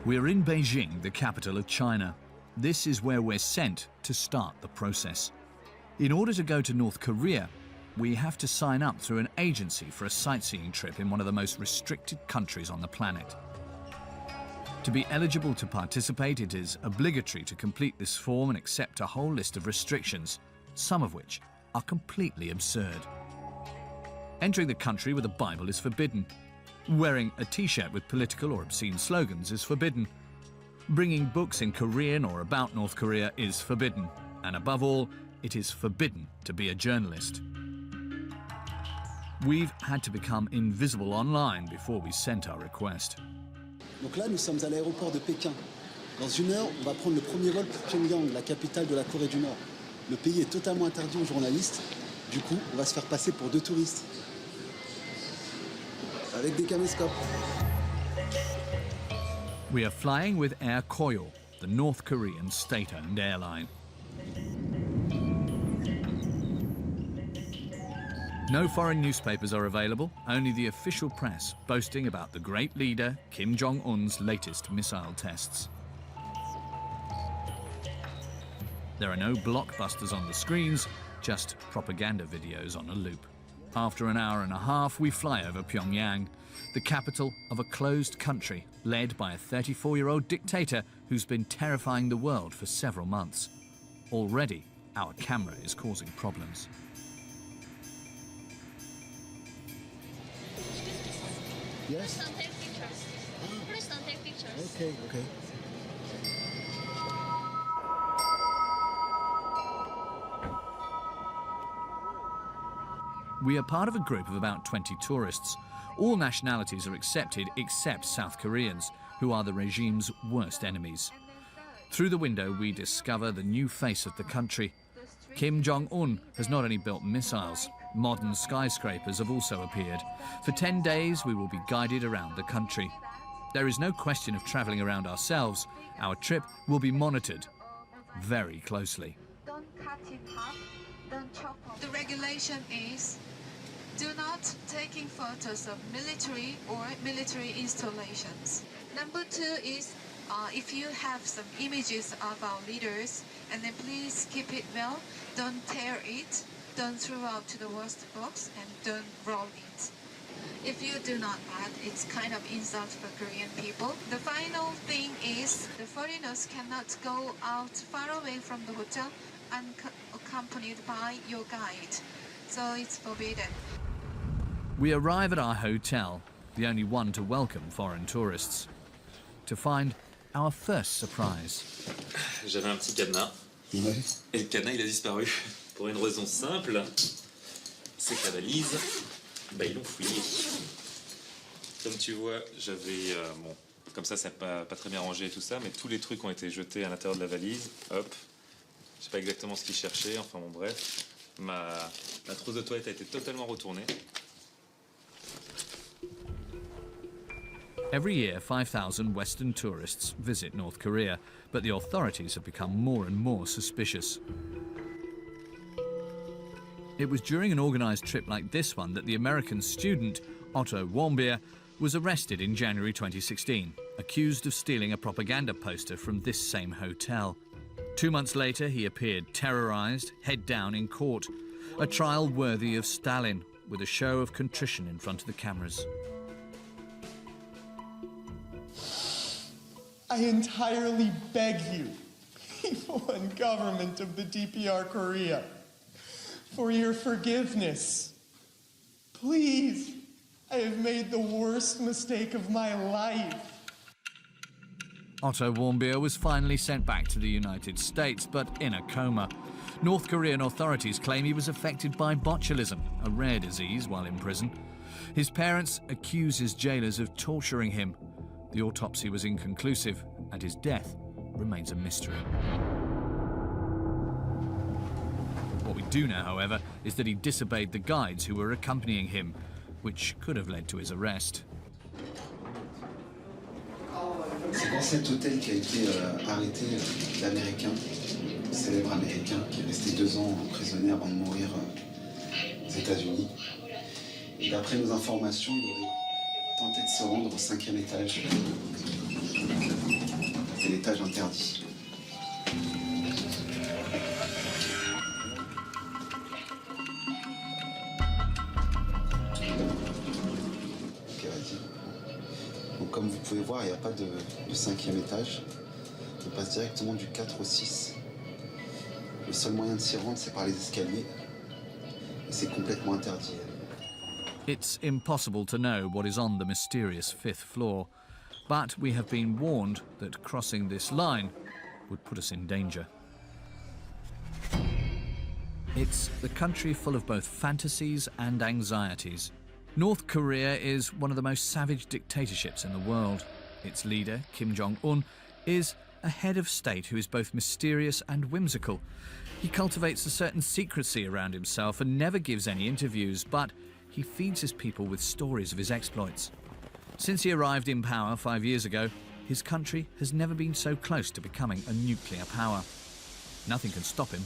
We're in Beijing, the capital of China. This is where we're sent to start the process. In order to go to North Korea, we have to sign up through an agency for a sightseeing trip in one of the most restricted countries on the planet. To be eligible to participate, it is obligatory to complete this form and accept a whole list of restrictions, some of which are completely absurd. Entering the country with a Bible is forbidden. Wearing a T-shirt with political or obscene slogans is forbidden. Bringing books in Korean or about North Korea is forbidden. And above all, it is forbidden to be a journalist. We've had to become invisible online before we sent our request. Donc là, nous sommes à l'aéroport de Pékin. Dans une heure, on va prendre le premier vol pour Pyongyang, la capitale de la Corée du Nord. Le pays est totalement interdit aux journalistes. Du coup, on va se faire passer pour deux touristes. Avec des caméscopes. We are flying with Air Koryo, the North Korean state-owned airline. No foreign newspapers are available, only the official press boasting about the great leader Kim Jong-un's latest missile tests. There are no blockbusters on the screens, just propaganda videos on a loop. After an hour and a half, we fly over Pyongyang, the capital of a closed country led by a 34-year-old dictator who's been terrifying the world for several months. Already, our camera is causing problems. Yes? Please don't take pictures. Please don't take pictures. Okay, okay. We are part of a group of about 20 tourists. All nationalities are accepted except South Koreans, who are the regime's worst enemies. Through the window, we discover the new face of the country. Kim Jong-un has not only built missiles, modern skyscrapers have also appeared. For 10 days, we will be guided around the country. There is no question of travelling around ourselves. Our trip will be monitored very closely. Don't cut it up, don't chop off. The regulation is do not taking photos of military or military installations. Number 2 is if you have some images of our leaders, and then please keep it well. Don't tear it, don't throw out to the waste box, and don't roll it. If you do not add, it's kind of insult for Korean people. The final thing is the foreigners cannot go out far away from the hotel unaccompanied by your guide. So it's forbidden. We arrive at our hotel, the only one to welcome foreign tourists, to find our first surprise. J'avais un petit cadenas. Ouais. Et le cadenas, il a disparu. Pour une raison simple, c'est que la valise, ils l'ont fouillée. Comme tu vois, j'avais... bon, comme ça, c'est pas très bien rangé et tout ça, mais tous les trucs ont été jetés à l'intérieur de la valise. Hop. Je sais pas exactement ce qu'ils cherchaient, enfin bon, bref. Ma trousse de toilette a été totalement retournée. Every year, 5,000 Western tourists visit North Korea, but the authorities have become more and more suspicious. It was during an organised trip like this one that the American student, Otto Warmbier, was arrested in January 2016, accused of stealing a propaganda poster from this same hotel. 2 months later, he appeared terrorised, head down in court, a trial worthy of Stalin, with a show of contrition in front of the cameras. I entirely beg you, people and government of the DPR Korea, for your forgiveness. Please, I have made the worst mistake of my life. Otto Warmbier was finally sent back to the United States, but in a coma. North Korean authorities claim he was affected by botulism, a rare disease, while in prison. His parents accuse his jailers of torturing him. The autopsy was inconclusive, and his death remains a mystery. What we do know, however, is that he disobeyed the guides who were accompanying him, which could have led to his arrest. C'est dans cet hôtel qu'a été arrêté l'Américain, le célèbre Américain, qui est resté 2 ans emprisonné avant de mourir aux États-Unis. Et d'après nos informations, il aurait tenté de se rendre au 5e étage. C'est l'étage interdit. Ok, vas-y. Donc comme vous pouvez voir, il n'y a pas de 5e étage. On passe directement du 4 au 6. Le seul moyen de s'y rendre, c'est par les escaliers. Et c'est complètement interdit. It's impossible to know what is on the mysterious 5th floor, but we have been warned that crossing this line would put us in danger. It's the country full of both fantasies and anxieties. North Korea is one of the most savage dictatorships in the world. Its leader, Kim Jong-un, is a head of state who is both mysterious and whimsical. He cultivates a certain secrecy around himself and never gives any interviews, but he feeds his people with stories of his exploits. Since he arrived in power 5 years ago, his country has never been so close to becoming a nuclear power. Nothing can stop him,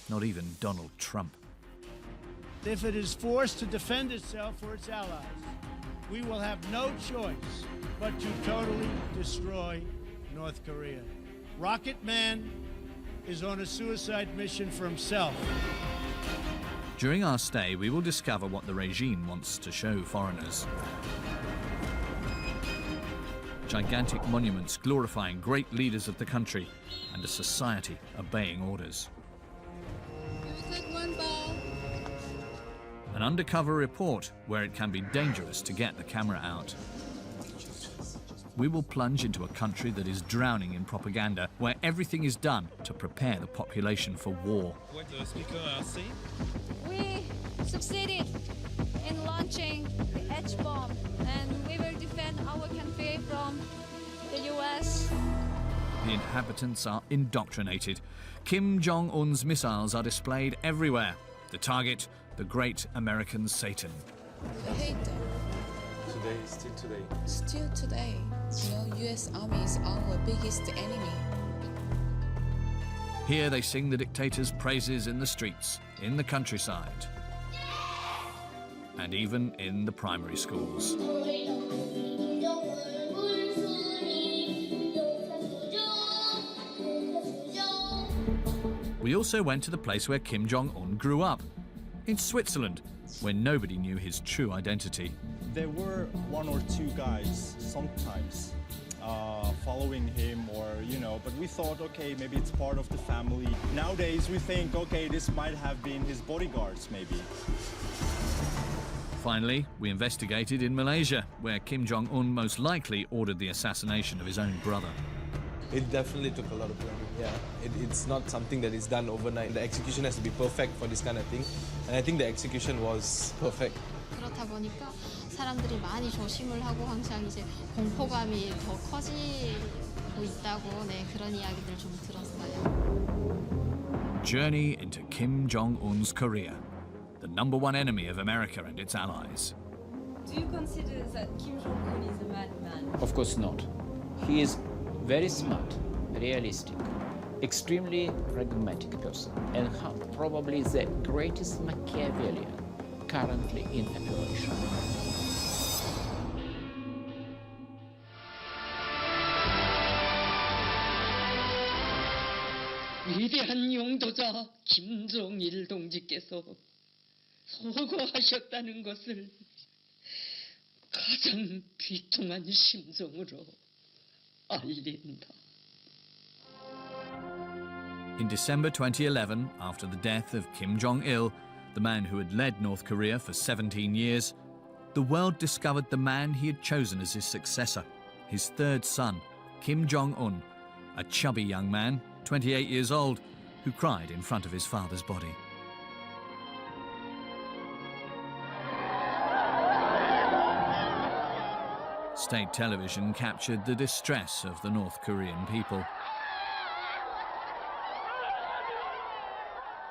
not even Donald Trump. If it is forced to defend itself or its allies, we will have no choice but to totally destroy North Korea. Rocket Man is on a suicide mission for himself. During our stay, we will discover what the regime wants to show foreigners. Gigantic monuments glorifying great leaders of the country and a society obeying orders. An undercover report where it can be dangerous to get the camera out. We will plunge into a country that is drowning in propaganda, where everything is done to prepare the population for war. We succeeded in launching the H-bomb, and we will defend our country from the US. The inhabitants are indoctrinated. Kim Jong-un's missiles are displayed everywhere. The target, the great American Satan. I hate them. Still today, U.S. Army is our biggest enemy. Here they sing the dictator's praises in the streets, in the countryside, and even in the primary schools. We also went to the place where Kim Jong-un grew up, in Switzerland, where nobody knew his true identity. There were one or two guys sometimes following him, or but we thought, okay, maybe it's part of the family. Nowadays we think, okay, this might have been his bodyguards maybe. Finally, we investigated in Malaysia, where Kim Jong-un most likely ordered the assassination of his own brother. It definitely took a lot of planning, yeah. It's not something that is done overnight. The execution has to be perfect for this kind of thing, and I think the execution was perfect. 그렇다 보니까 사람들이 많이 조심을 하고 항상 이제 공포감이 더 커지고 있다고 그런 이야기들 좀 들었어요. Journey into Kim Jong-un's Korea, the #1 enemy of America and its allies. Do you consider that Kim Jong-un is a madman? Of course not. He is very smart, realistic, extremely pragmatic person, and probably the greatest Machiavellian currently in operation. 위대한 용도자 김정일 동지께서 서거하셨다는 것을 가장 비통한 심정으로 알린다. In December 2011, after the death of Kim Jong-il, the man who had led North Korea for 17 years, the world discovered the man he had chosen as his successor, his third son, Kim Jong-un, a chubby young man, 28 years old, who cried in front of his father's body. State television captured the distress of the North Korean people.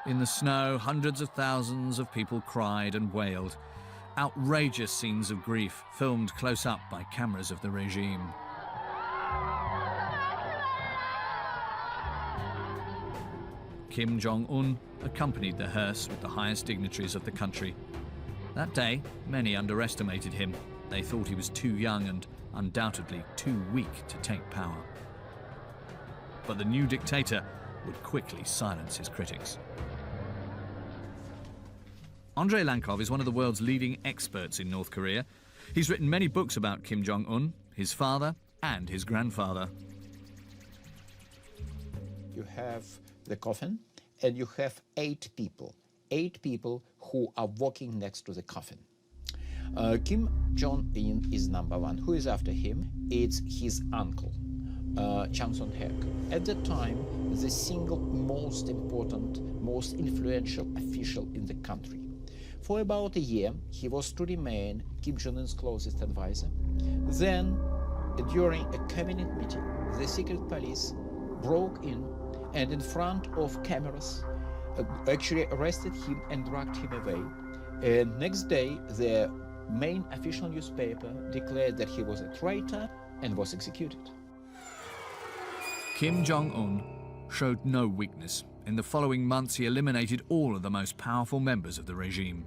In the snow, hundreds of thousands of people cried and wailed. Outrageous scenes of grief filmed close up by cameras of the regime. Kim Jong-un accompanied the hearse with the highest dignitaries of the country. That day, many underestimated him. They thought he was too young and undoubtedly too weak to take power. But the new dictator would quickly silence his critics. Andrei Lankov is one of the world's leading experts in North Korea. He's written many books about Kim Jong-un, his father, and his grandfather. You have the coffin, and you have 8 people who are walking next to the coffin. Kim Jong-un is number 1. Who is after him? It's his uncle, Chang Son-hek. At that time, the single most important, most influential official in the country. For about a year, he was to remain Kim Jong-un's closest advisor. Then, during a cabinet meeting, the secret police broke in and in front of cameras actually arrested him and dragged him away. And next day, the main official newspaper declared that he was a traitor and was executed. Kim Jong-un showed no weakness. In the following months, he eliminated all of the most powerful members of the regime.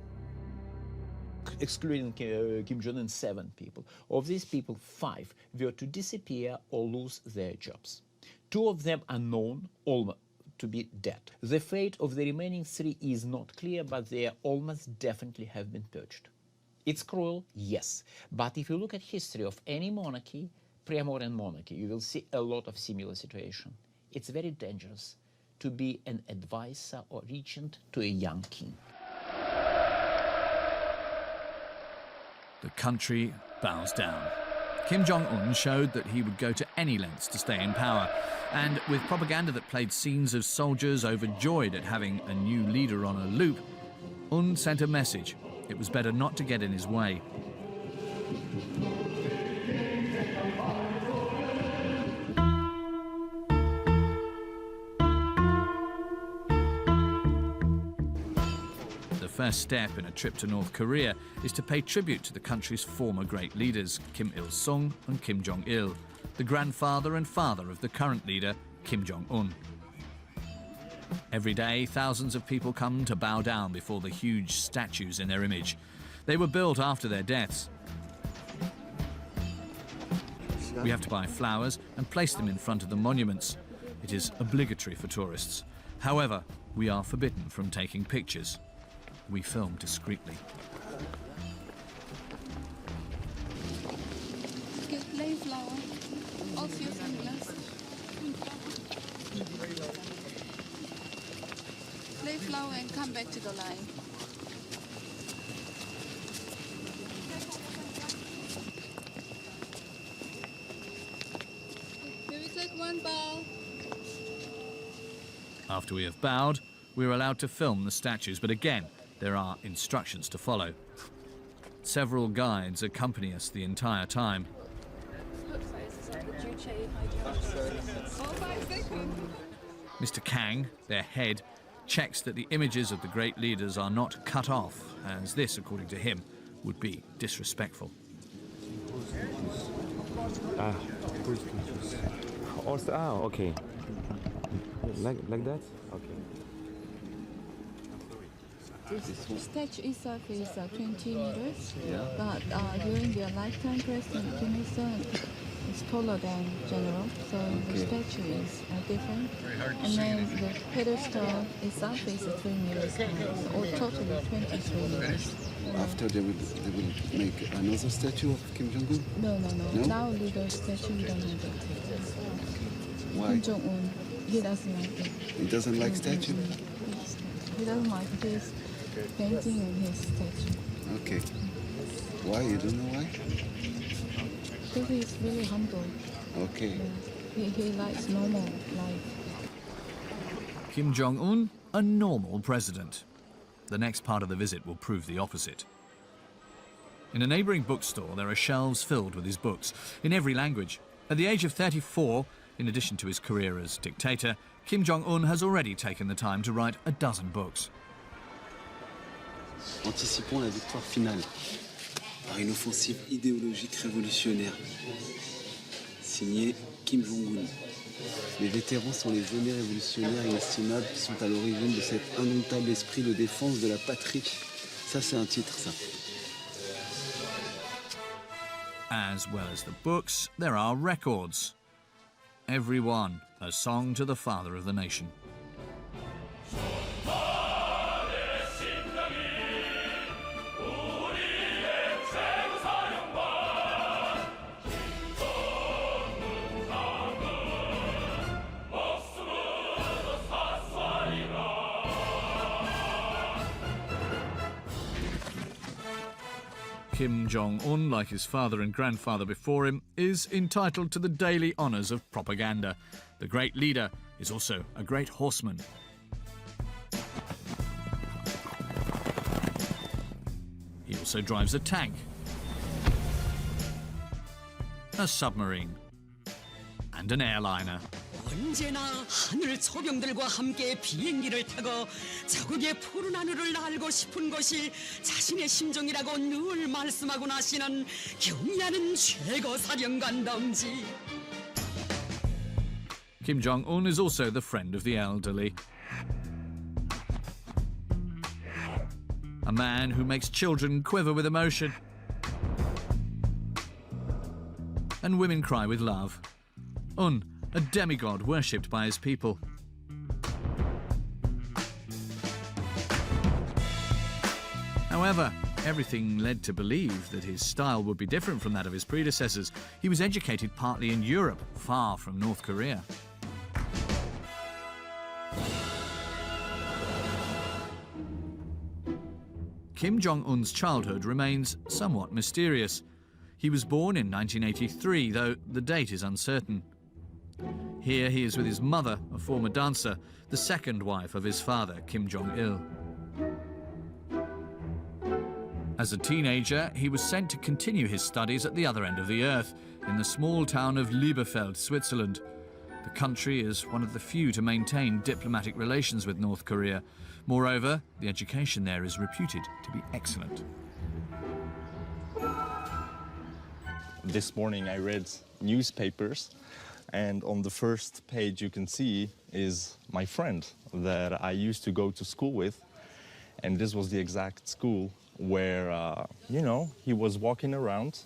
Excluding Kim Jong-un, 7 people. Of these people, 5 were to disappear or lose their jobs. 2 of them are known to be dead. The fate of the remaining 3 is not clear, but they almost definitely have been purged. It's cruel, yes, but if you look at history of any monarchy, pre-modern monarchy, you will see a lot of similar situation. It's very dangerous to be an advisor or regent to a young king. The country bows down. Kim Jong-un showed that he would go to any lengths to stay in power. And with propaganda that played scenes of soldiers overjoyed at having a new leader on a loop, Un sent a message. It was better not to get in his way. The first step in a trip to North Korea is to pay tribute to the country's former great leaders, Kim Il-sung and Kim Jong-il, the grandfather and father of the current leader, Kim Jong-un. Every day, thousands of people come to bow down before the huge statues in their image. They were built after their deaths. We have to buy flowers and place them in front of the monuments. It is obligatory for tourists. However, we are forbidden from taking pictures. We film discreetly. Get plain flower off your sunglasses. Lay flower and come back to the line. May we take one bow? After we have bowed, we are allowed to film the statues, but again, there are instructions to follow. Several guides accompany us the entire time. Mr. Kang, their head, checks that the images of the great leaders are not cut off, as this, according to him, would be disrespectful. Okay. Like that? Okay. This statue itself is 20 meters, but during their lifetime, President Kim Il-sung is taller than General, so the statue is different. And then the pedestal itself is 3 meters high, so totally 23 meters. After they will make another statue of Kim Jong-un? No. Now little statue we don't have it. Why? Kim Jong-un, he doesn't like it. He doesn't like statue? He doesn't like this painting in his statue. Okay. Why? You don't know why? Because he's really humble. Okay. He likes normal life. Kim Jong-un, a normal president. The next part of the visit will prove the opposite. In a neighbouring bookstore, there are shelves filled with his books, in every language. At the age of 34, in addition to his career as dictator, Kim Jong-un has already taken the time to write a dozen books. Anticipons la victoire finale par une offensive idéologique révolutionnaire. Signé Kim Jong-un. Les vétérans sont les aînés révolutionnaires inestimables qui sont à l'origine de cet indomptable esprit de défense de la patrie. Ça, c'est un titre, ça. As well as the books, there are records. Every one a song to the father of the nation. Kim Jong-un, like his father and grandfather before him, is entitled to the daily honours of propaganda. The great leader is also a great horseman. He also drives a tank, a submarine, and an airliner. 언제나 하늘 소병들과 함께 비행기를 타고 자국의 푸른 하늘을 날고 싶은 것이 자신의 심정이라고 늘 말씀하고 나시는 경의하는 최고 사령관 동지. Kim Jong-un is also the friend of the elderly. A man who makes children quiver with emotion. And women cry with love. Un, a demigod worshipped by his people. However, everything led to believe that his style would be different from that of his predecessors. He was educated partly in Europe, far from North Korea. Kim Jong-un's childhood remains somewhat mysterious. He was born in 1983, though the date is uncertain. Here he is with his mother, a former dancer, the second wife of his father, Kim Jong-il. As a teenager, he was sent to continue his studies at the other end of the earth, in the small town of Libreville, Switzerland. The country is one of the few to maintain diplomatic relations with North Korea. Moreover, the education there is reputed to be excellent. This morning I read newspapers, and on the first page you can see is my friend that I used to go to school with, and this was the exact school where, he was walking around.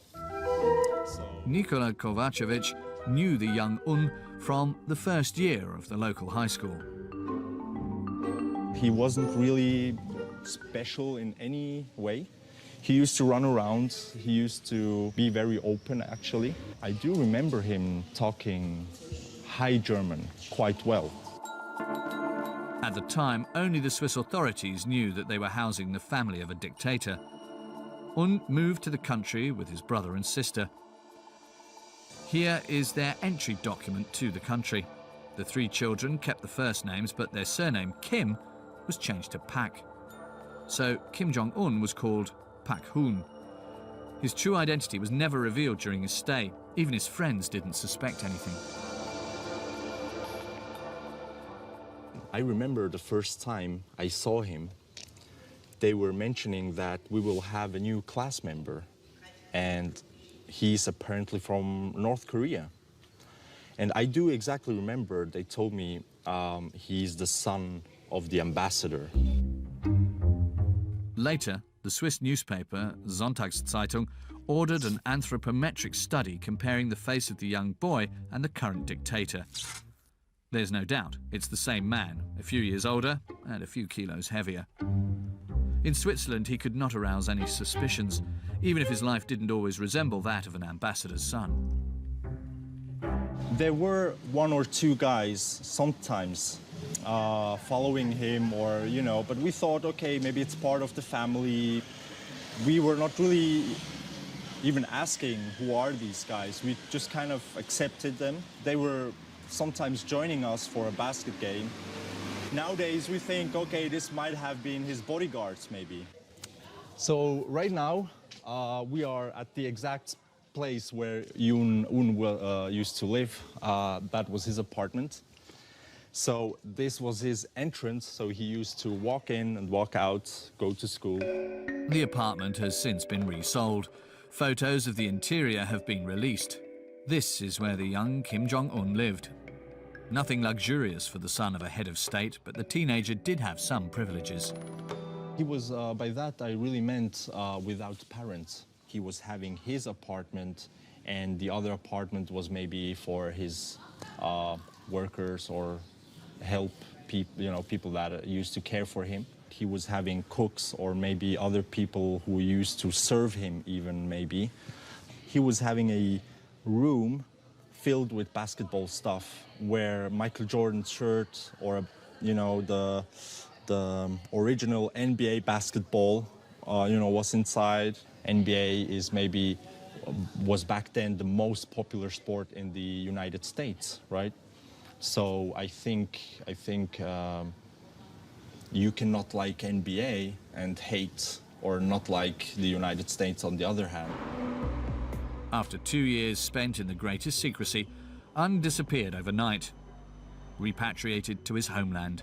Nikola Kovacevic knew the young Un from the first year of the local high school. He wasn't really special in any way. He used to run around, he used to be very open, actually. I do remember him talking High German quite well. At the time, only the Swiss authorities knew that they were housing the family of a dictator. Un moved to the country with his brother and sister. Here is their entry document to the country. The three children kept the first names, but their surname, Kim, was changed to Pak. So Kim Jong-un was called Pak Hun. His true identity was never revealed during his stay. Even his friends didn't suspect anything. I remember the first time I saw him, they were mentioning that we will have a new class member, and he's apparently from North Korea. And I do exactly remember they told me he's the son of the ambassador. Later, the Swiss newspaper Sonntagszeitung ordered an anthropometric study comparing the face of the young boy and the current dictator. There's no doubt it's the same man, a few years older and a few kilos heavier. In Switzerland, he could not arouse any suspicions, even if his life didn't always resemble that of an ambassador's son. There were one or two guys sometimes following him, or, but we thought, okay, maybe it's part of the family. We were not really even asking who are these guys. We just kind of accepted them. They were sometimes joining us for a basket game. Nowadays we think, okay, this might have been his bodyguards maybe. So right now we are at the exact place where Un used to live. That was his apartment. So this was his entrance, so he used to walk in and walk out, go to school. The apartment has since been resold. Photos of the interior have been released. This is where the young Kim Jong-un lived. Nothing luxurious for the son of a head of state, but the teenager did have some privileges. He was, by that I really meant without parents. he was having his apartment, and the other apartment was maybe for his workers or help people, you know, people that used to care for him. He was having cooks or maybe other people who used to serve him even maybe. He was having a room filled with basketball stuff where Michael Jordan's shirt or, you know, the original NBA basketball, you know, was inside. NBA is maybe, was back then the most popular sport in the United States, right? So I think you cannot like NBA and hate or not like the United States on the other hand. After 2 years spent in the greatest secrecy, Un disappeared overnight, repatriated to his homeland.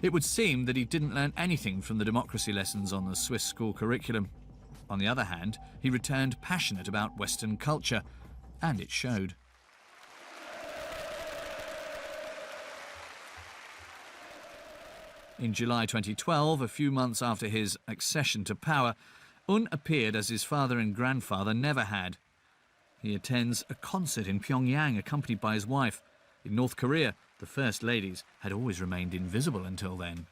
It would seem that he didn't learn anything from the democracy lessons on the Swiss school curriculum. On the other hand, he returned passionate about Western culture, and it showed. In July 2012, a few months after his accession to power, Un appeared as his father and grandfather never had. He attends a concert in Pyongyang accompanied by his wife. In North Korea, the first ladies had always remained invisible until then.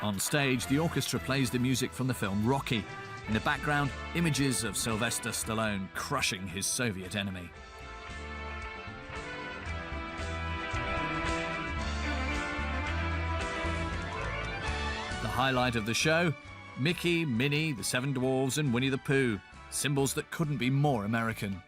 On stage, the orchestra plays the music from the film Rocky. In the background, images of Sylvester Stallone crushing his Soviet enemy. The highlight of the show, Mickey, Minnie, the Seven Dwarfs and Winnie the Pooh, symbols that couldn't be more American.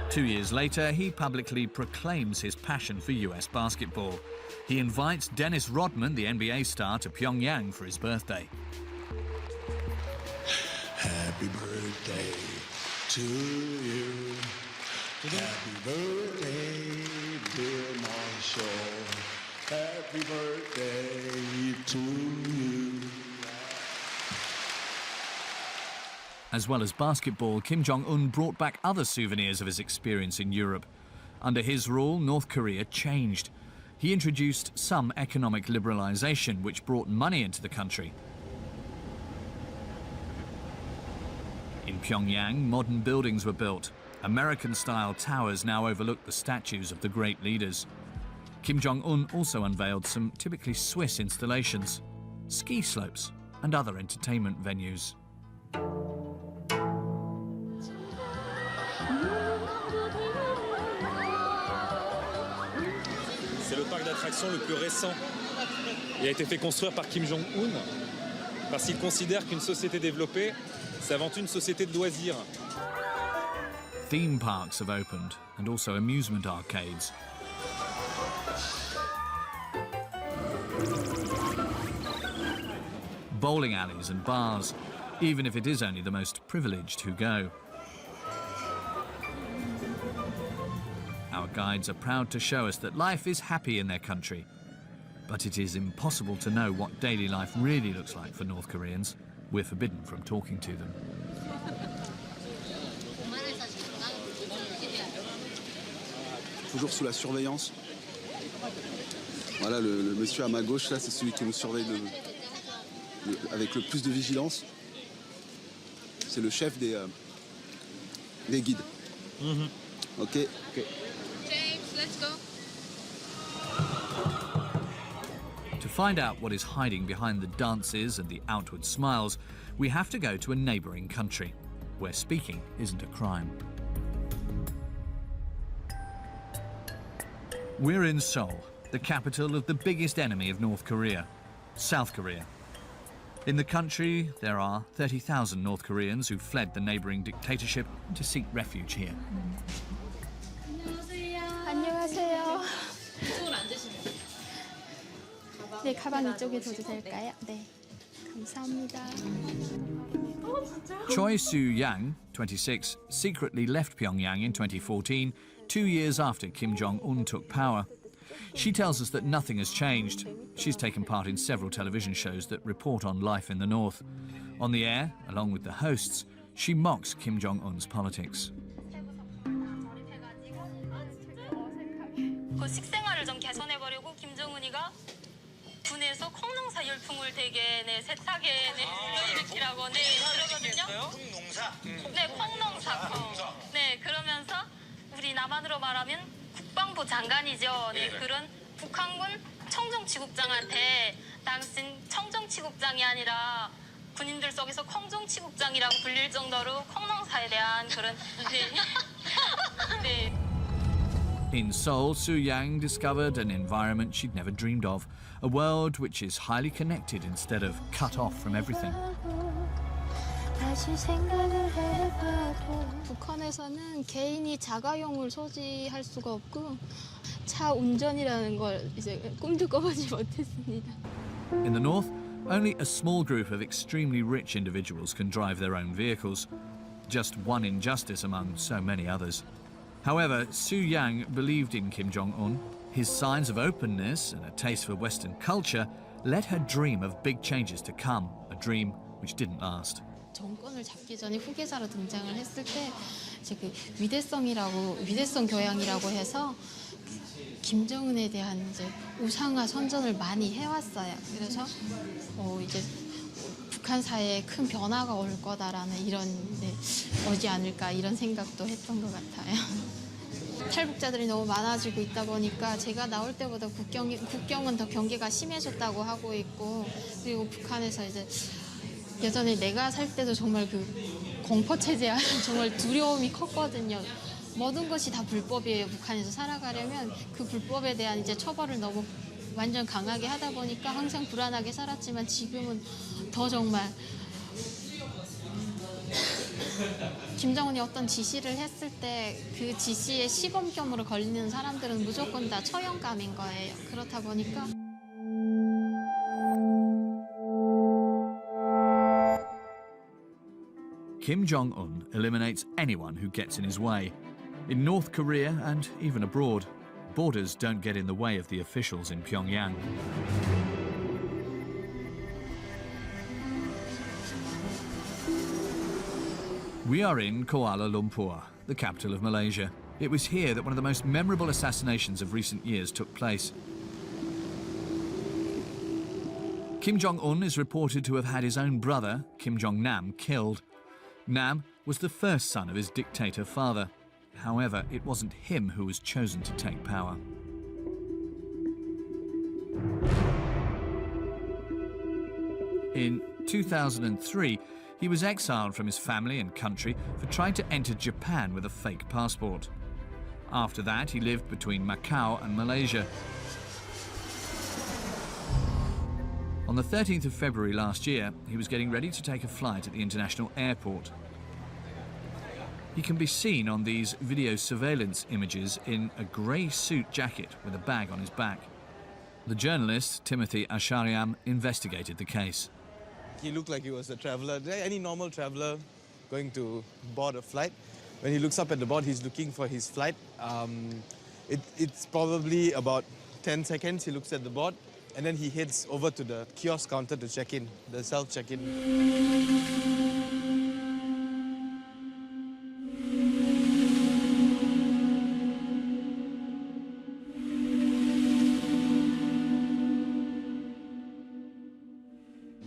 Two years later, he publicly proclaims his passion for US basketball. He invites Dennis Rodman, the NBA star, to Pyongyang for his birthday. Happy birthday to you. Happy birthday, dear Marshall. Happy birthday to you. As well as basketball, Kim Jong-un brought back other souvenirs of his experience in Europe. Under his rule, North Korea changed. He introduced some economic liberalization, which brought money into the country. In Pyongyang, modern buildings were built. American-style towers now overlook the statues of the great leaders. Kim Jong-un also unveiled some typically Swiss installations, ski slopes and other entertainment venues. C'est le parc d'attractions le plus récent. Il a été fait construire par Kim Jong-un parce qu'il considère qu'une société développée, c'est avant tout une société de loisirs. Theme parks have opened and also amusement arcades. Bowling alleys and bars, even if it is only the most privileged who go. Our guides are proud to show us that life is happy in their country, but it is impossible to know what daily life really looks like for North Koreans. We're forbidden from talking to them. Toujours sous la surveillance. Voilà, le monsieur à ma gauche, là, c'est celui qui nous surveille avec le plus de vigilance. C'est le chef des guides. Ok. James, let's go. To find out what is hiding behind the dances and the outward smiles, we have to go to a neighbouring country, where speaking isn't a crime. We're in Seoul, the capital of the biggest enemy of North Korea, South Korea. In the country, there are 30,000 North Koreans who fled the neighbouring dictatorship to seek refuge here. 안녕하세요. 이쪽으로 앉으시면 돼요. 네, 가방 이쪽에 둬도 될까요? 네, 감사합니다. Choi Soo-yang, 26, secretly left Pyongyang in 2014, 2 years after Kim Jong-un took power. She tells us that nothing has changed. She's taken part in several television shows that report on life in the north. On the air, along with the hosts, she mocks Kim Jong-un's politics. 그 식생활을 좀 개선해보려고 김정은이가 군에서 콩농사 열풍을 되게 세차게 불러일으키라고 그러거든요. 콩농사? 네, 콩농사. 네, 그러면서 우리 남한으로 말하면 국방부 장관이죠. 네, 그런 북한군 청정치국장한테 당신 청정치국장이 아니라 군인들 속에서 콩정치국장이라고 불릴 정도로 콩농사에 대한 그런 네. In Seoul, Su Yang discovered an environment she'd never dreamed of, a world which is highly connected instead of cut off from everything. 북한에서는 개인이 자가용을 소지할 수가 없고 차 운전이라는 걸 이제 꿈도 꿔보지 못했습니다. In the north, only a small group of extremely rich individuals can drive their own vehicles, just one injustice among so many others. However, Su Yang believed in Kim Jong-un. His signs of openness and a taste for Western culture let her dream of big changes to come, a dream which didn't last. 정권을 잡기 전에 후계자로 등장을 했을 때 이제 그 위대성 교양이라고 해서 김정은에 대한 이제 우상화 선전을 많이 해왔어요. 그래서 이제 북한 사회에 큰 변화가 올 거다라는 이런 오지 않을까 이런 생각도 했던 것 같아요. 탈북자들이 너무 많아지고 있다 보니까 제가 나올 때보다 국경은 더 경계가 심해졌다고 하고 있고 그리고 북한에서 이제 예전에 내가 살 때도 정말 그 공포 체제야 정말 두려움이 컸거든요. 모든 것이 다 불법이에요. 북한에서 살아가려면 그 불법에 대한 이제 처벌을 너무 완전 강하게 하다 보니까 항상 불안하게 살았지만 지금은 더 정말 김정은이 어떤 지시를 했을 때 그 지시에 시범경으로 걸리는 사람들은 무조건 다 처형감인 거예요. 그렇다 보니까 Kim Jong-un eliminates anyone who gets in his way. In North Korea and even abroad, borders don't get in the way of the officials in Pyongyang. We are in Kuala Lumpur, the capital of Malaysia. It was here that one of the most memorable assassinations of recent years took place. Kim Jong-un is reported to have had his own brother, Kim Jong-nam, killed. Nam was the first son of his dictator father. However, it wasn't him who was chosen to take power. In 2003, he was exiled from his family and country for trying to enter Japan with a fake passport. After that, he lived between Macau and Malaysia. On the 13th of February last year, he was getting ready to take a flight at the international airport. He can be seen on these video surveillance images in a grey suit jacket with a bag on his back. The journalist, Timothy Ashariam, investigated the case. He looked like he was a traveller, any normal traveller going to board a flight. When he looks up at the board, he's looking for his flight. It's probably about 10 seconds, he looks at the board, and then he heads over to the kiosk counter to check in, the self-check-in.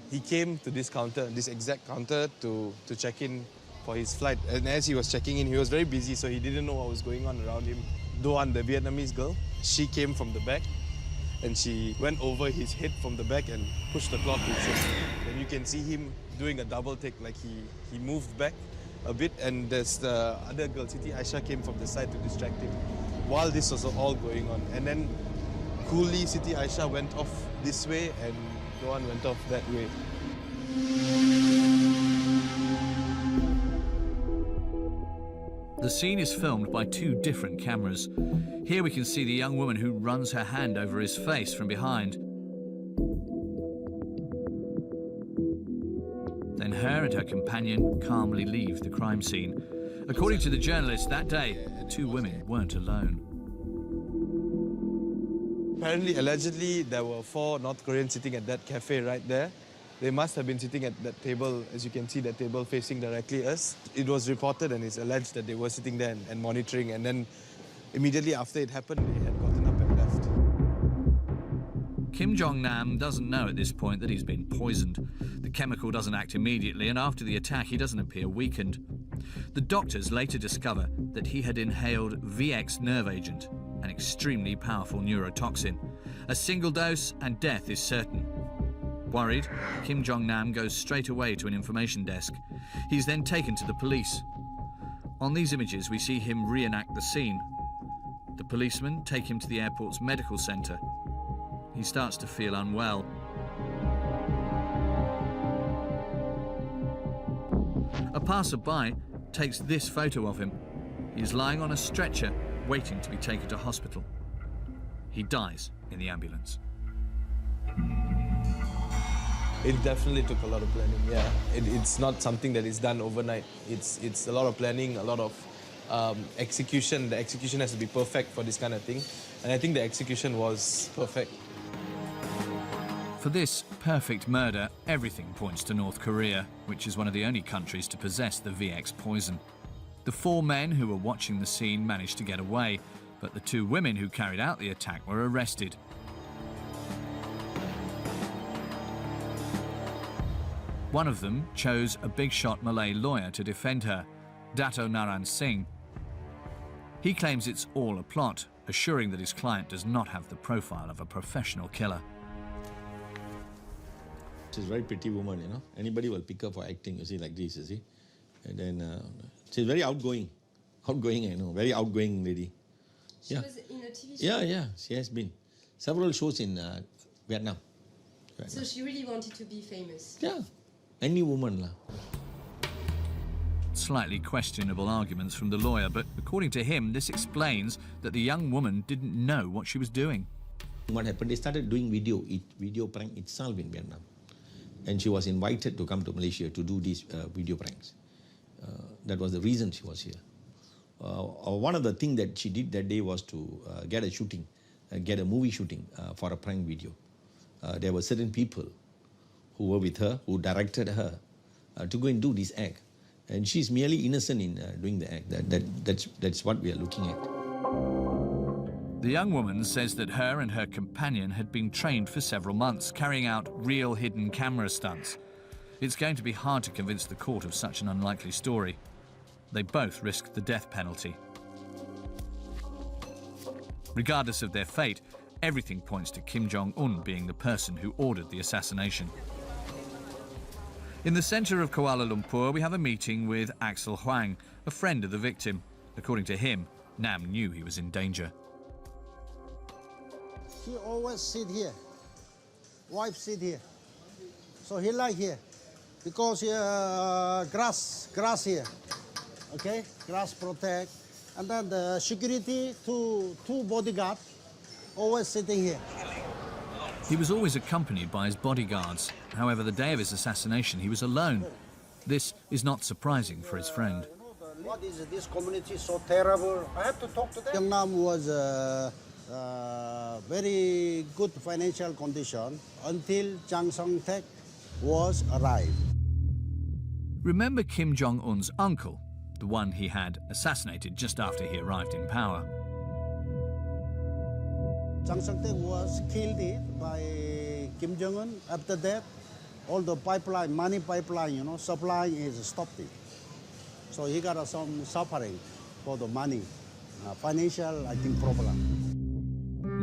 He came to this counter, this exact counter, to check in for his flight. And as he was checking in, he was very busy, so he didn't know what was going on around him. Doan, the Vietnamese girl, she came from the back, and she went over his head from the back and pushed the cloth with him. And you can see him doing a double take, like he moved back a bit, and there's the other girl, Siti Aisha, came from the side to distract him while this was all going on. And then coolly, Siti Aisha went off this way, and Doan went off that way. The scene is filmed by two different cameras. Here we can see the young woman who runs her hand over his face from behind. Then her and her companion calmly leave the crime scene. According to the journalist, that day, the two women weren't alone. Apparently, allegedly, there were 4 North Koreans sitting at that cafe right there. They must have been sitting at that table, as you can see, that table facing directly us. It was reported and it's alleged that they were sitting there and monitoring, and then immediately after it happened, they had gotten up and left. Kim Jong-nam doesn't know at this point that he's been poisoned. The chemical doesn't act immediately, and after the attack, he doesn't appear weakened. The doctors later discover that he had inhaled VX nerve agent, an extremely powerful neurotoxin. A single dose and death is certain. Worried, Kim Jong-nam goes straight away to an information desk. He's then taken to the police. On these images, we see him reenact the scene. The policemen take him to the airport's medical center. He starts to feel unwell. A passerby takes this photo of him. He's lying on a stretcher, waiting to be taken to hospital. He dies in the ambulance. It definitely took a lot of planning, yeah. It's not something that is done overnight. It's a lot of planning, a lot of execution. The execution has to be perfect for this kind of thing. And I think the execution was perfect. For this perfect murder, everything points to North Korea, which is one of the only countries to possess the VX poison. The 4 men who were watching the scene managed to get away, but the 2 women who carried out the attack were arrested. One of them chose a big-shot Malay lawyer to defend her, Dato Naran Singh. He claims it's all a plot, assuring that his client does not have the profile of a professional killer. She's a very pretty woman, you know. Anybody will pick her for acting, you see, like this, you see. And then she's very outgoing. Outgoing, I know, very outgoing lady. She was in a TV show? Yeah, she has been. Several shows in Vietnam. So she really wanted to be famous? Yeah, any woman lah. Slightly questionable arguments from the lawyer, but according to him, this explains that the young woman didn't know what she was doing. What happened, they started doing video prank itself in Vietnam. And she was invited to come to Malaysia to do these video pranks. That was the reason she was here. One of the things that she did that day was to get a movie shooting for a prank video. There were certain people who were with her, who directed her to go and do this act. And she's merely innocent in doing the act. That's what we are looking at. The young woman says that her and her companion had been trained for several months, carrying out real hidden camera stunts. It's going to be hard to convince the court of such an unlikely story. They both risked the death penalty. Regardless of their fate, everything points to Kim Jong-un being the person who ordered the assassination. In the center of Kuala Lumpur, we have a meeting with Axel Huang, a friend of the victim. According to him, Nam knew he was in danger. He always sit here. Wife sit here. So he like here. Because grass here. Okay? Grass protect. And then the security, two bodyguards, always sitting here. He was always accompanied by his bodyguards. However, the day of his assassination, he was alone. This is not surprising for his friend. What is this community so terrible? I have to talk to them. Pyongyang was very good financial condition until Chang Song-tek was arrived. Remember Kim Jong-un's uncle, the one he had assassinated just after he arrived in power. Chang Song-tek was killed by Kim Jong-un. After that, all the pipeline, money pipeline, supplying is stopped. So he got some suffering for the money, financial, I think, problem.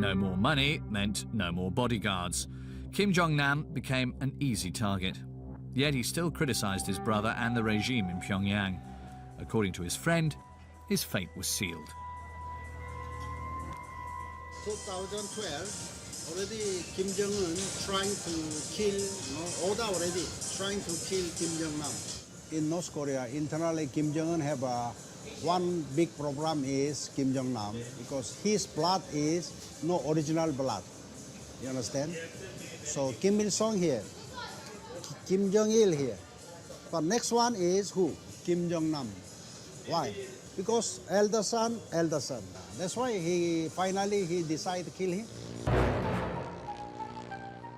No more money meant no more bodyguards. Kim Jong-nam became an easy target. Yet he still criticized his brother and the regime in Pyongyang. According to his friend, his fate was sealed. 2012, already Kim Jong-un trying to kill, Oda already trying to kill Kim Jong-nam. In North Korea, internally Kim Jong-un have one big problem is Kim Jong-nam because his blood is no original blood. You understand? So Kim Il-sung here, Kim Jong-il here. But next one is who? Kim Jong-nam. Why? Because elder son. That's why he decided to kill him.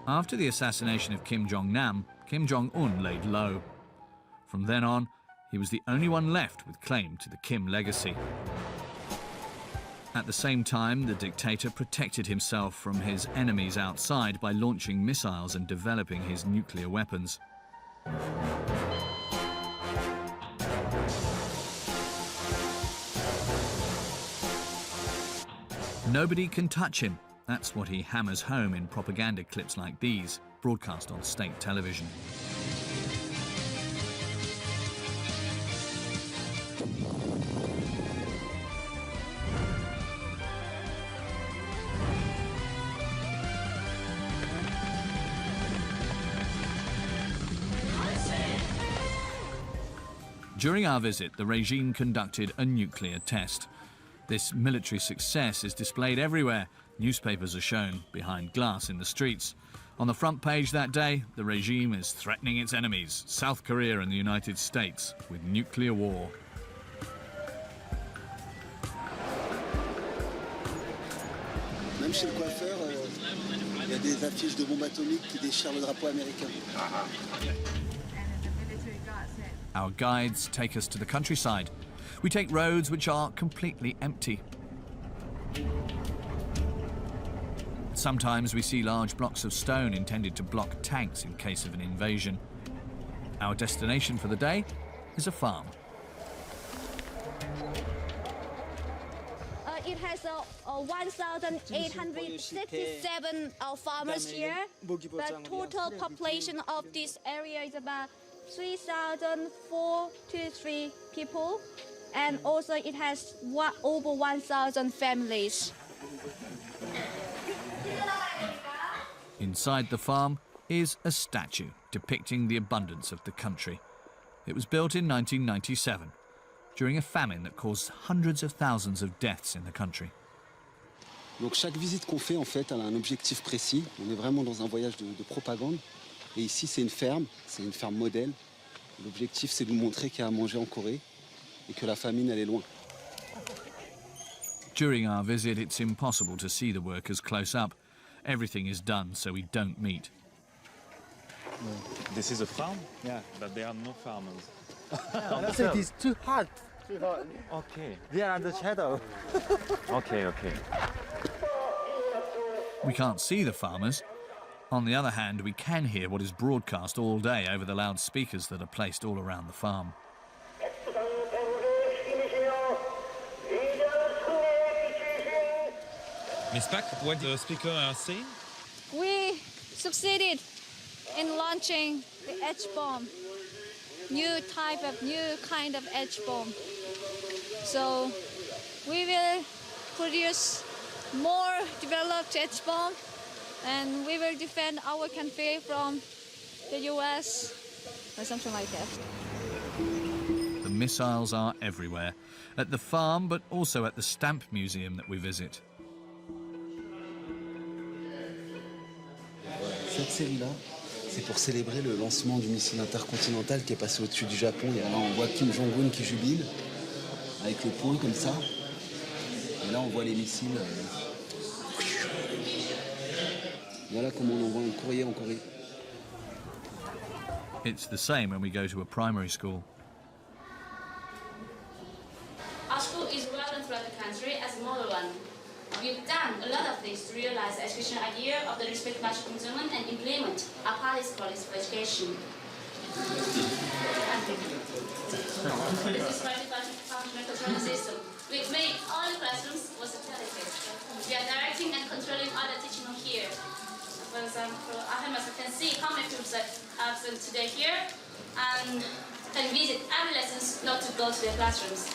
After the assassination of Kim Jong-nam, Kim Jong-un laid low. From then on, he was the only one left with claim to the Kim legacy. At the same time, the dictator protected himself from his enemies outside by launching missiles and developing his nuclear weapons. Nobody can touch him. That's what he hammers home in propaganda clips like these, broadcast on state television. During our visit, the regime conducted a nuclear test. This military success is displayed everywhere. Newspapers are shown behind glass in the streets. On the front page that day, the regime is threatening its enemies, South Korea and the United States, with nuclear war. Même chez le coiffeur, il y a des affiches de bombes atomiques qui déchirent le drapeau américain. Our guides take us to the countryside. We take roads which are completely empty. Sometimes we see large blocks of stone intended to block tanks in case of an invasion. Our destination for the day is a farm. It has 1,867 farmers here. The total population of this area is about 3,043 people, and also it has over 1,000 families. Inside the farm is a statue depicting the abundance of the country. It was built in 1997, during a famine that caused hundreds of thousands of deaths in the country. Donc chaque visite qu'on fait, en fait, elle a un objectif précis. On est vraiment dans un voyage de propagande. Et ici, c'est une ferme modèle. L'objectif, c'est de nous montrer qu'il y a à manger en Corée et que la famine, elle est loin. During our visit, it's impossible to see the workers close up. Everything is done so we don't meet. This is a farm? Yeah. But there are no farmers. That's it is too hot. Okay. They are under shadow. Okay. We can't see the farmers. On the other hand, we can hear what is broadcast all day over the loudspeakers that are placed all around the farm. Miss Pak, what the speaker are saying? We succeeded in launching the H-bomb, new kind of H-bomb. So we will produce more developed H-bomb, and we will defend our country from the US or something like that. The missiles are everywhere, at the farm but also at the stamp museum that we visit. Cette série-là, c'est pour célébrer le lancement du missile intercontinental qui est passé au-dessus du Japon. Et là, on voit Kim Jong-un qui jubile, avec le poing comme ça. Et là, on voit les missiles. Voilà comment on envoie un courrier en Corée. It's the same when we go to a primary school. Our school is well known throughout the country as a model one. We've done a lot of things to realize the education idea of the respect of Kim Jong-un and implement our policy for education. This is functional control system. We've made all the classrooms versatility. We are directing and controlling all the teaching here. For example, as you can see how many students are absent today here and can visit every lesson not to go to their classrooms.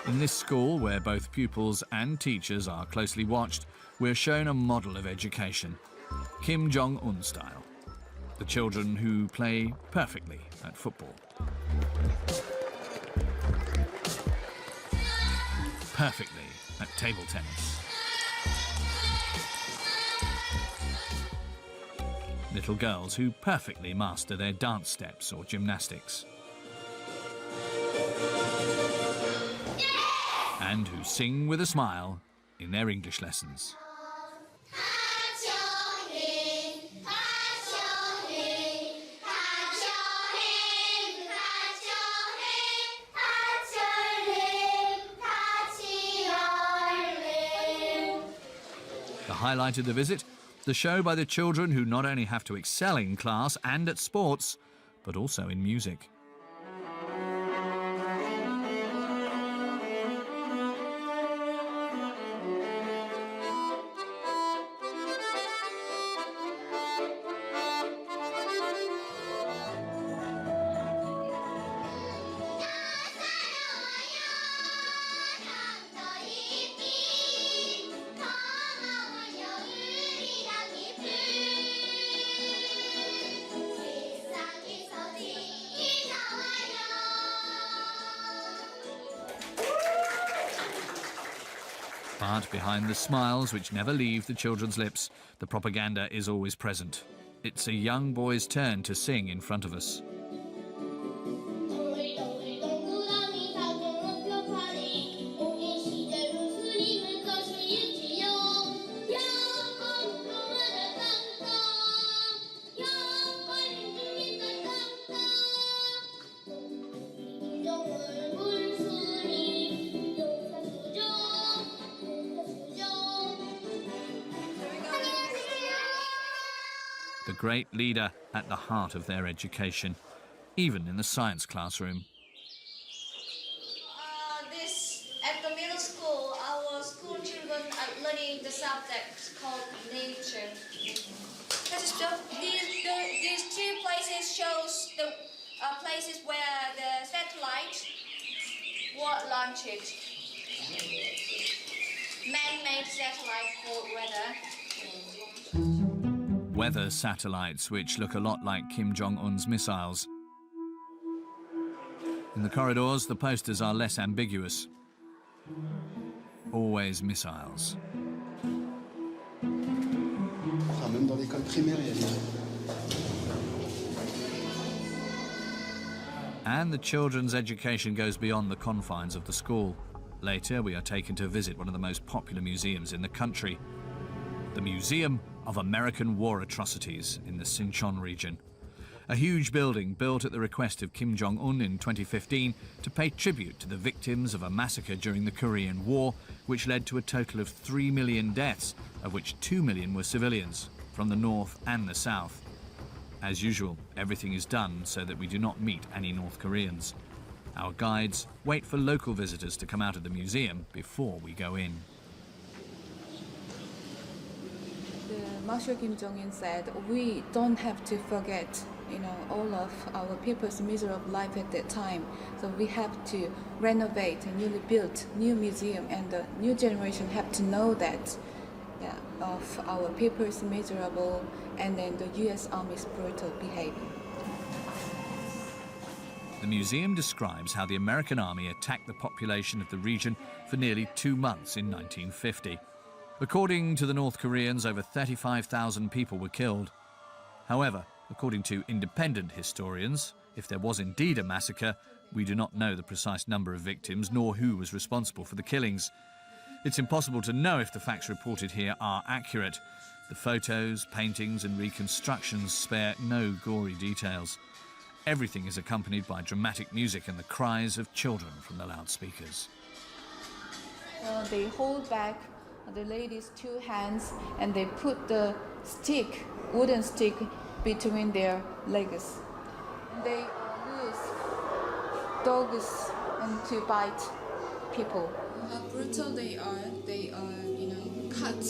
In this school, where both pupils and teachers are closely watched, we're shown a model of education, Kim Jong-un style. The children who play perfectly at football. Perfectly at table tennis. Little girls who perfectly master their dance steps or gymnastics. And who sing with a smile in their English lessons. highlighted the visit, the show by the children who not only have to excel in class and at sports, but also in music. But behind the smiles which never leave the children's lips, the propaganda is always present. It's a young boy's turn to sing in front of us. The great leader at the heart of their education, even in the science classroom. At the middle school, our school children are learning the subject called nature. These two places shows the places where the satellite was launched. Man-made satellite for weather. Weather satellites, which look a lot like Kim Jong-un's missiles. In the corridors, the posters are less ambiguous. Always missiles. Même dans l'école primaire, il y a And the children's education goes beyond the confines of the school. Later, we are taken to visit one of the most popular museums in the country, the Museum of American War Atrocities in the Sinchon region. A huge building built at the request of Kim Jong-un in 2015 to pay tribute to the victims of a massacre during the Korean War, which led to a total of 3 million deaths, of which 2 million were civilians, from the north and the south. As usual, everything is done so that we do not meet any North Koreans. Our guides wait for local visitors to come out of the museum before we go in. Marshal Kim Jong-un said, we don't have to forget, all of our people's miserable life at that time. So we have to renovate a newly built new museum, and the new generation have to know that, of our people's miserable and then the U.S. Army's brutal behavior. The museum describes how the American army attacked the population of the region for nearly 2 months in 1950. According to the North Koreans, over 35,000 people were killed. However, according to independent historians, if there was indeed a massacre, we do not know the precise number of victims nor who was responsible for the killings. It's impossible to know if the facts reported here are accurate. The photos, paintings and reconstructions spare no gory details. Everything is accompanied by dramatic music and the cries of children from the loudspeakers. They hold back the lady's 2 hands and they put the wooden stick between their legs. They use dogs and to bite people. How brutal they are, cut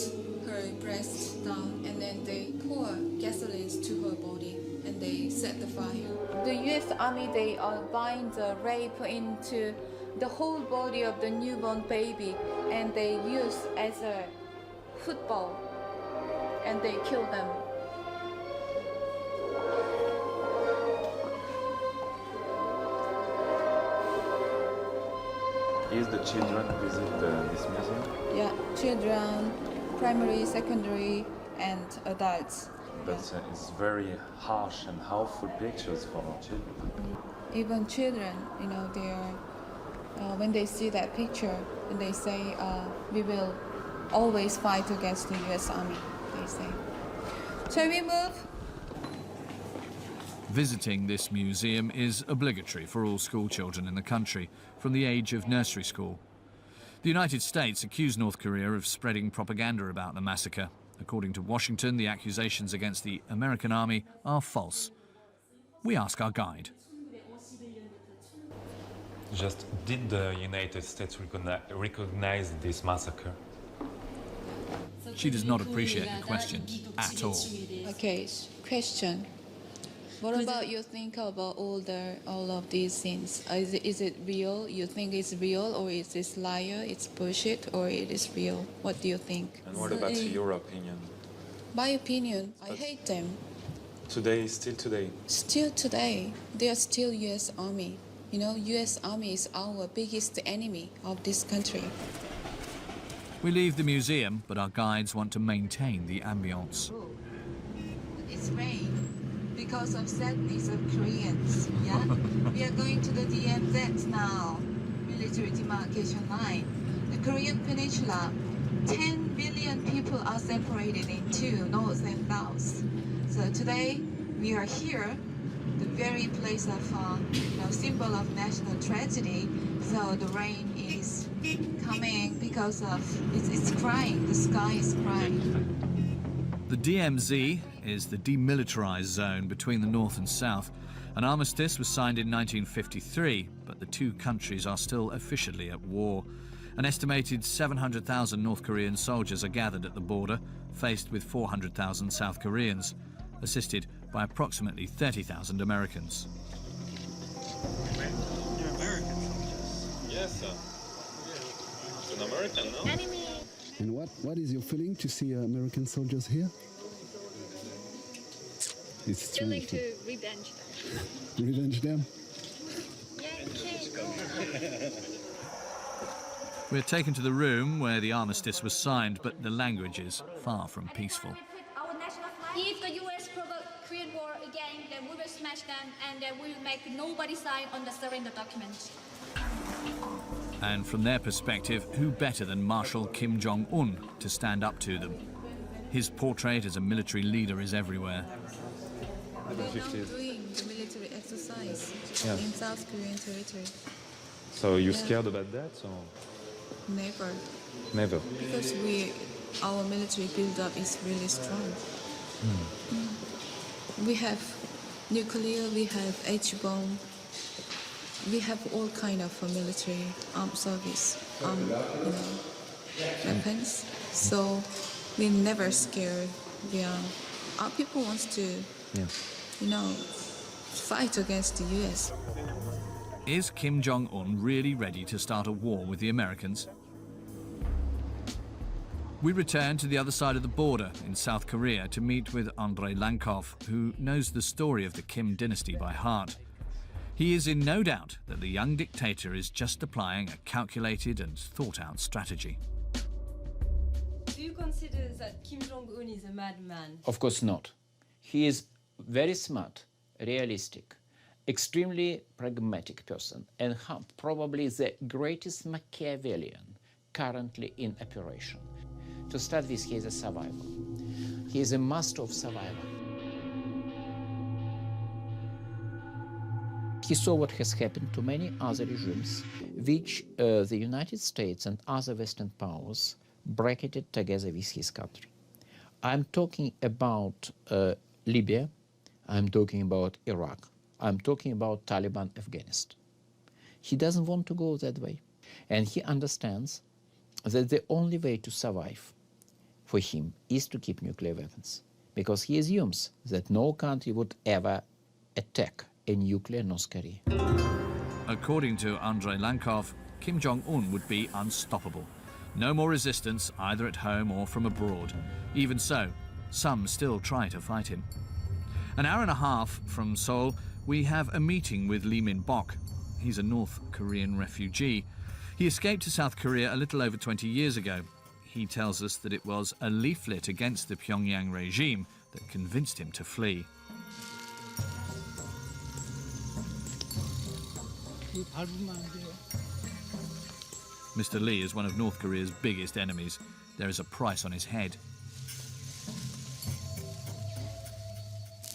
her breast down and then they pour gasoline to her body and they set the fire. The U.S. Army, they bind the rape into the whole body of the newborn baby and they use as a football and they kill them. Is the children visit this museum? Yeah, children, primary, secondary, and adults. But it's very harsh and harmful pictures for our children. Even children, they are, when they see that picture, and they say, we will always fight against the U.S. Army, they say. Shall we move? Visiting this museum is obligatory for all school children in the country from the age of nursery school. The United States accused North Korea of spreading propaganda about the massacre. According to Washington, the accusations against the American army are false. We ask our guide. Just did the United States recognize this massacre? She does not appreciate the question at all. Okay, question. What about you think about all of these things? Is it real? You think it's real, or is this liar? It's bullshit, or it is real? What do you think? And what about your opinion? My opinion, I hate them. Today, still today. Still today, they are still U.S. Army. You know, U.S. Army is our biggest enemy of this country. We leave the museum, but our guides want to maintain the ambience. It's rain because of sadness of Koreans. Yeah, we are going to the DMZ now, military demarcation line. The Korean Peninsula, 10 billion people are separated in two, north and south. So today we are here, the very place of symbol of national tragedy. So the rain is coming because of it's crying. The sky is crying. The DMZ is the demilitarized zone between the north and south. An armistice was signed in 1953, but the two countries are still officially at war. An estimated 700,000 North Korean soldiers are gathered at the border, faced with 400,000 South Koreans, assisted by approximately 30,000 Americans. You're American soldiers? Yes, sir. An American, no? And what is your feeling to see American soldiers here? It's Feeling strange. to revenge them. Revenge them? We're taken to the room where the armistice was signed, but the language is far from peaceful. If the US provoke Korean War again, then we will smash them and then we will make nobody sign on the surrender document. And from their perspective, who better than Marshal Kim Jong-un to stand up to them? His portrait as a military leader is everywhere. They're now doing the military exercise in South Korean territory. So you're scared about that? Or? Never. Never. Because our military build-up is really strong. We have nuclear, we have H-bomb, we have all kind of military armed service, weapons. So we're never scared. Our people wants to, fight against the US. Is Kim Jong-un really ready to start a war with the Americans? We return to the other side of the border in South Korea to meet with Andrei Lankov, who knows the story of the Kim dynasty by heart. He is in no doubt that the young dictator is just applying a calculated and thought-out strategy. Do you consider that Kim Jong-un is a madman? Of course not. He is very smart, realistic, extremely pragmatic person, and probably the greatest Machiavellian currently in operation. To start with, he is a survivor. He is a master of survival. He saw what has happened to many other regimes, which the United States and other Western powers bracketed together with his country. I'm talking about Libya, I'm talking about Iraq, I'm talking about Taliban Afghanistan. He doesn't want to go that way. And he understands that the only way to survive for him is to keep nuclear weapons, because he assumes that no country would ever attack a nuclear North Korea. According to Andrei Lankov, Kim Jong-un would be unstoppable. No more resistance, either at home or from abroad. Even so, some still try to fight him. An hour and a half from Seoul, we have a meeting with Lee Min-bok. He's a North Korean refugee. He escaped to South Korea a little over 20 years ago. He tells us that it was a leaflet against the Pyongyang regime that convinced him to flee. Mr. Lee is one of North Korea's biggest enemies. There is a price on his head.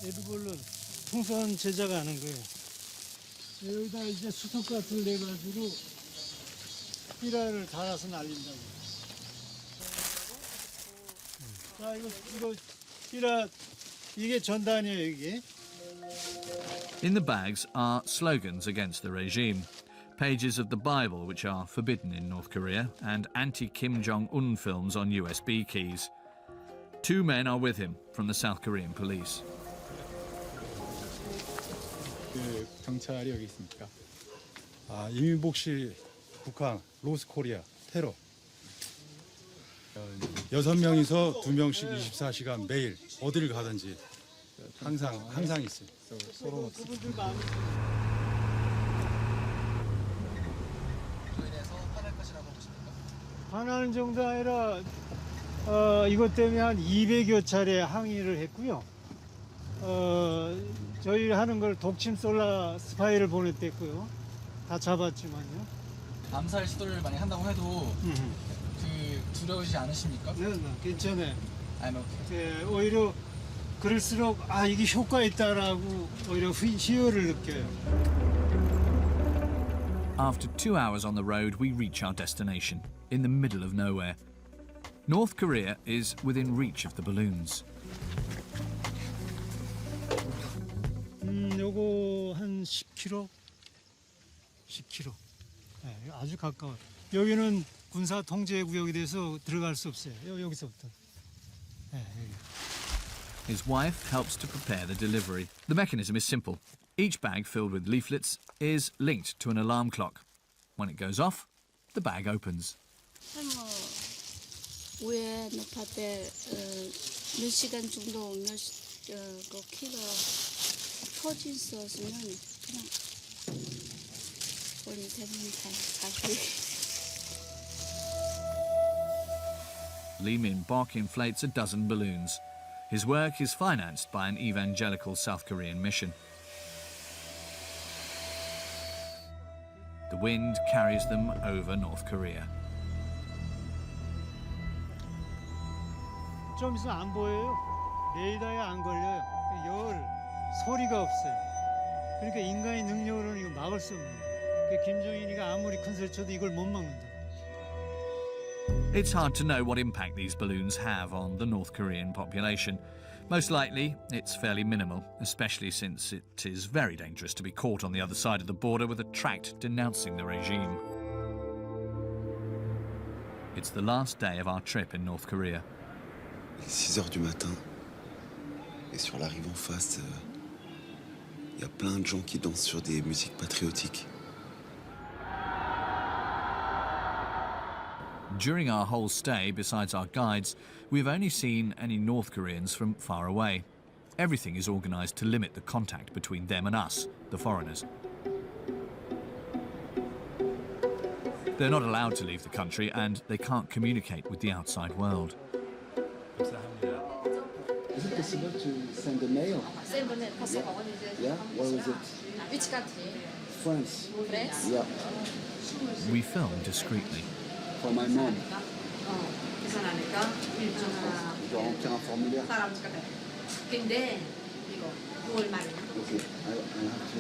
이걸로 풍선 제작하는 거예요. 여기다 이제 수도가스를 내가지고 삐라를 달아서 날린다고. 자, 이게 전단이에요, 이게. In the bags are slogans against the regime, pages of the Bible which are forbidden in North Korea, and anti-Kim Jong-un films on USB keys. 2 men are with him from the South Korean police. 그 경찰이 여기 있습니까? 이민복 씨 북한 로스 코리아 테러. 6명이서 2명씩 24시간 매일 어디를 가든지 항상 있어요. 서로 화나는 정도 아니라 이것 때문에 한 200여 차례 항의를 했고요. 저희 하는 걸 독침 솔라 스파이를 보냈댔고요. 다 잡았지만요. 암살 시도를 많이 한다고 해도 두려우시지 않으십니까? 네, 괜찮아요. I'm okay. 오히려 그럴수록 이게 효과 있다라고 오히려 희열을 느껴요. After 2 hours on the road, we reach our destination, in the middle of nowhere. North Korea is within reach of the balloons. 요거 한 10km? 10km. 네, 아주 가까워요. 여기는 군사 통제 구역이 돼서 들어갈 수 없어요. 여기서부터. 네, 여기. His wife helps to prepare the delivery. The mechanism is simple. Each bag filled with leaflets is linked to an alarm clock. When it goes off, the bag opens. 위에 높을 때 몇 시간 정도 그 키가 터져 있었으면 그냥 원래 되면 다 Lee Min-bok inflates a dozen balloons. His work is financed by an evangelical South Korean mission. The wind carries them over North Korea. 좀 있으면 안 보여요. 레이더에 안 걸려요. 소리가 없어요. 그러니까 인간의 능력으로는 이거 막을 수 없는 거예요. 김정일이가 아무리 큰 소리 쳐도 이걸 못 막는다. It's hard to know what impact these balloons have on the North Korean population. Most likely, it's fairly minimal, especially since it is very dangerous to be caught on the other side of the border with a tract denouncing the regime. It's the last day of our trip in North Korea. Il est 6 heures du matin. Et sur la rive en face, il y a plein de gens qui dansent sur des musiques patriotiques. During our whole stay, besides our guides, we've only seen any North Koreans from far away. Everything is organised to limit the contact between them and us, the foreigners. They're not allowed to leave the country and they can't communicate with the outside world. Is it possible to send a mail? Send a mail, possible. Yeah? Where is it? Which country? France. France? Yeah. We film discreetly. For my mom. Je dois remplir un formulaire. 근데 이거 9월 말에. Okay. I have to.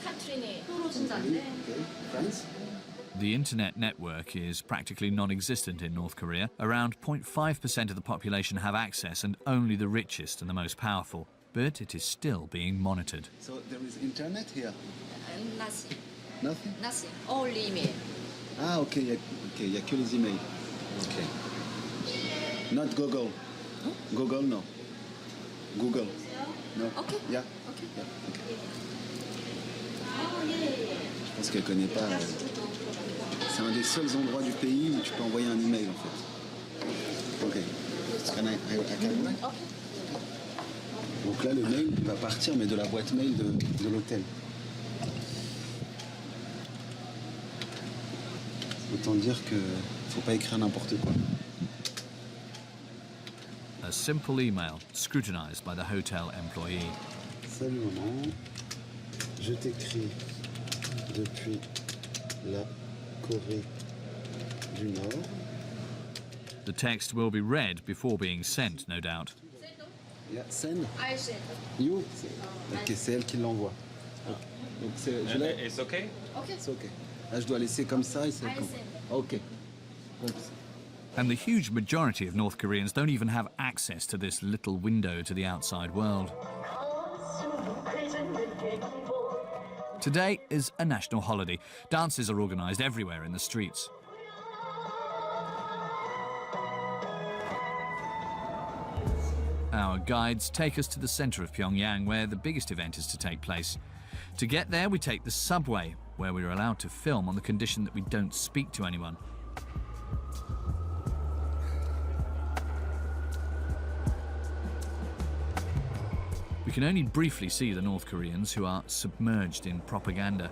카트린이 떨어진다는데. Okay. France? The internet network is practically non-existent in North Korea. Around 0.5% of the population have access, and only the richest and the most powerful. But it is still being monitored. So there is internet here? Nothing. Nothing? Nothing. Only email. Ok, il n'y a que les emails. Ok. Not Google. Google, no. Google. No. Okay. Yeah. Okay. Yeah. Okay. Je pense qu'elle ne connaît pas. C'est un des seuls endroits du pays où tu peux envoyer un email en fait. Ok. Can I can... Donc là, le mail va partir, mais de la boîte mail de l'hôtel. Autant dire que faut pas écrire n'importe quoi. A simple email scrutinized by the hotel employee. Salut maman, je t'écris depuis la Corée du Nord. The text will be read before being sent, no doubt. Yeah, send. I send. You? Ok, c'est elle qui l'envoie. Donc je l'ai. It's okay? Okay. C'est ok. Là, je dois laisser comme ça et c'est I comme. send. Ok. Comme ça. And the huge majority of North Koreans don't even have access to this little window to the outside world. Today is a national holiday. Dances are organised everywhere in the streets. Our guides take us to the centre of Pyongyang, where the biggest event is to take place. To get there, we take the subway, where we are allowed to film on the condition that we don't speak to anyone. We can only briefly see the North Koreans, who are submerged in propaganda.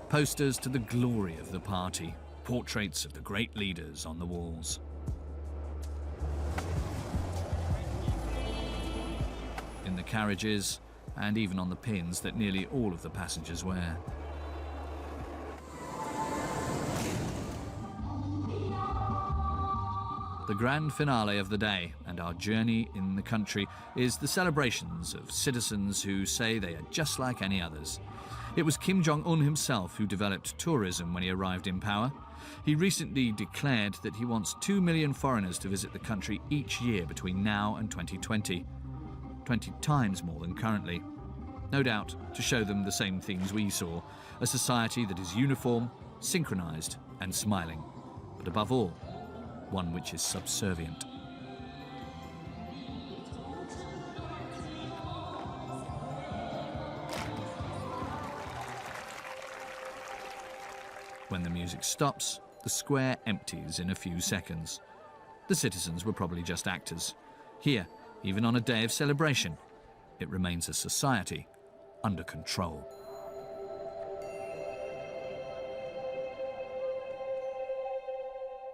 Posters to the glory of the party, portraits of the great leaders on the walls. In the carriages, and even on the pins that nearly all of the passengers wear. The grand finale of the day and our journey in the country is the celebrations of citizens who say they are just like any others. It was Kim Jong-un himself who developed tourism when he arrived in power. He recently declared that he wants 2 million foreigners to visit the country each year between now and 2020. 20 times more than currently. No doubt to show them the same things we saw, a society that is uniform, synchronized and smiling, but above all, one which is subservient. When the music stops, the square empties in a few seconds. The citizens were probably just actors. Here, even on a day of celebration, it remains a society under control.